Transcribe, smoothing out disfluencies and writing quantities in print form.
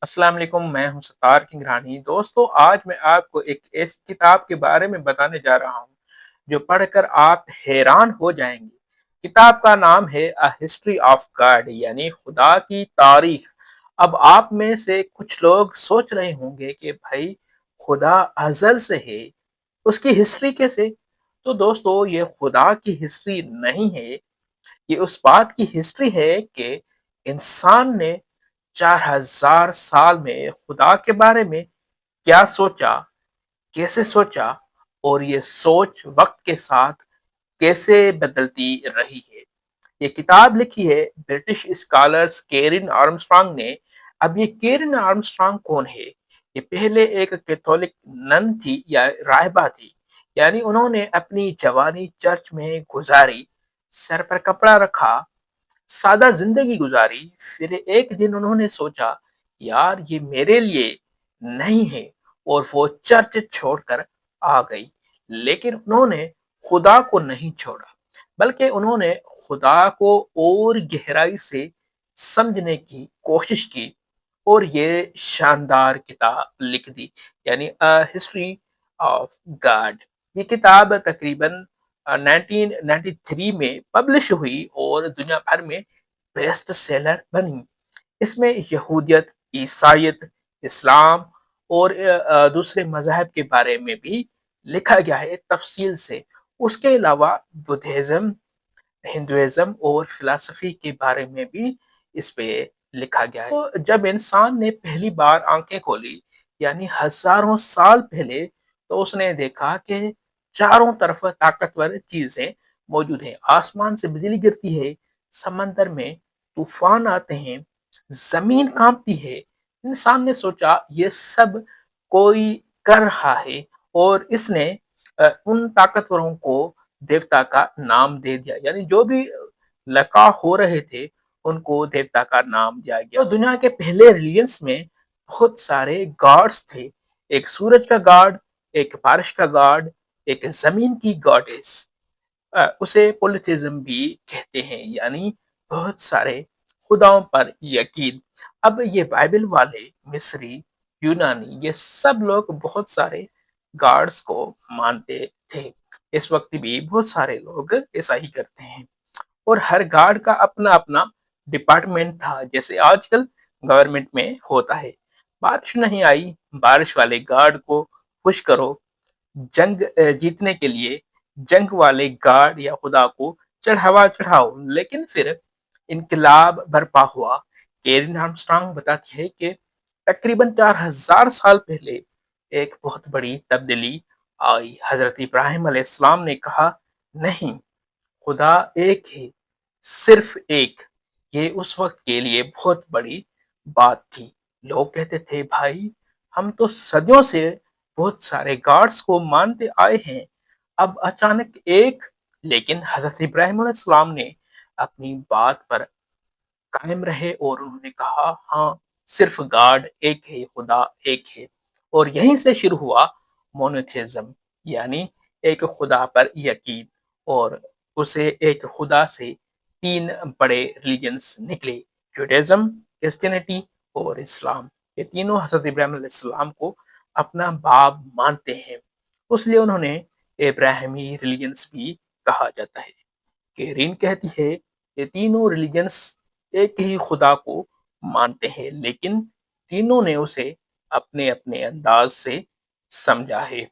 अस्सलाम वालेकुम। मैं हूं सत्तार किंगरानी। दोस्तों, आज मैं आपको एक ऐसी किताब के बारे में बताने जा रहा हूं जो पढ़कर आप हैरान हो जाएंगे। किताब का नाम है अ हिस्ट्री ऑफ गॉड, यानी खुदा की तारीख। अब आप में से कुछ लोग सोच रहे होंगे कि भाई, खुदा अजल से है, उसकी हिस्ट्री कैसे? तो दोस्तों, ये खुदा की हिस्ट्री नहीं है। ये उस बात की हिस्ट्री है कि इंसान ने 4000 साल में खुदा के बारे में क्या सोचा, कैसे सोचा, और ये सोच वक्त के साथ कैसे बदलती रही है। ये किताब लिखी है ब्रिटिश स्कॉलर्स केरिन आर्मस्ट्रांग ने। अब ये केरिन आर्मस्ट्रांग कौन है? ये पहले एक कैथोलिक नन थी या राहिबा थी। यानी उन्होंने अपनी जवानी चर्च में गुजारी, सर पर कपड़ा रखा, सादा जिंदगी गुजारी। फिर एक दिन उन्होंने सोचा, यार ये मेरे लिए नहीं है, और वो चर्च छोड़कर आ गई। लेकिन उन्होंने खुदा को नहीं छोड़ा, बल्कि उन्होंने खुदा को और गहराई से समझने की कोशिश की, और ये शानदार किताब लिख दी, यानी अ हिस्ट्री ऑफ गॉड। ये किताब तकरीबन 1993 में पब्लिश हुई और दुनिया भर में बेस्ट सेलर बनी। इसमें यहूदियत, ईसाइयत, इस्लाम और दूसरे मज़हब के बारे में भी लिखा गया है तफसील से। उसके अलावा बुद्धिज़्म, हिंदुइज्म और फिलॉसफी के बारे में भी इस पे लिखा गया है। तो जब इंसान ने पहली बार आंखें खोली, यानी हजारों साल पहले, तो उसने देखा कि चारों तरफ ताकतवर चीजें मौजूद हैं। आसमान से बिजली गिरती है, समंदर में तूफान आते हैं, जमीन कांपती है। इंसान ने सोचा ये सब कोई कर रहा है, और इसने उन ताकतवरों को देवता का नाम दे दिया। यानी जो भी लका हो रहे थे, उनको देवता का नाम दिया गया। तो दुनिया के पहले रिलीजन्स में बहुत सारे गॉड्स थे। एक सूरज का गॉड, एक बारिश का गॉड, एक जमीन की गॉडेस। उसे पोलिथिज्म भी कहते हैं, यानी बहुत सारे खुदाओं पर यकीन। अब ये बाइबल वाले, मिस्री, यूनानी, ये सब लोग बहुत सारे गॉड्स को मानते थे। इस वक्त भी बहुत सारे लोग ऐसा ही करते हैं, और हर गार्ड का अपना अपना डिपार्टमेंट था, जैसे आजकल गवर्नमेंट में होता है। बारिश नहीं आई, बारिश वाले गार्ड को खुश करो। जंग जीतने के लिए जंग वाले गार्ड या खुदा को चढ़ावा चढ़ाओ। लेकिन फिर इनकलाब बर्पा हुआ। केरिन आर्मस्ट्रांग बताती है कि तकरीबन 4000 साल पहले एक बहुत बड़ी तब्दीली आई। हजरत इब्राहिम अलैहिस्सलाम ने कहा, नहीं, खुदा एक है, सिर्फ एक। ये उस वक्त के लिए बहुत बड़ी बात थी। लोग कहते थे, भाई, हम तो सदियों से बहुत सारे गॉड्स को मानते आए हैं, अब अचानक एक। लेकिन हजरत इब्राहिम अलैहिस्सलाम ने अपनी बात पर कायम रहे, और उन्होंने कहा, हाँ, सिर्फ गॉड एक है, खुदा एक है। और यहीं से शुरू हुआ मोनोथेइज्म, यानी एक खुदा पर यकीन। और उसे एक खुदा से तीन बड़े रिलीजन्स निकले, जुडाइज्म, क्रिश्चियनिटी और इस्लाम। ये तीनों हजरत इब्राहिम अलैहिस्सलाम को अपना बाप मानते हैं, इसलिए उन्होंने इब्राहिमी रिलीजन्स भी कहा जाता है। केरीन कहती है, ये तीनों रिलीजन्स एक ही खुदा को मानते हैं, लेकिन तीनों ने उसे अपने अपने अंदाज से समझा है।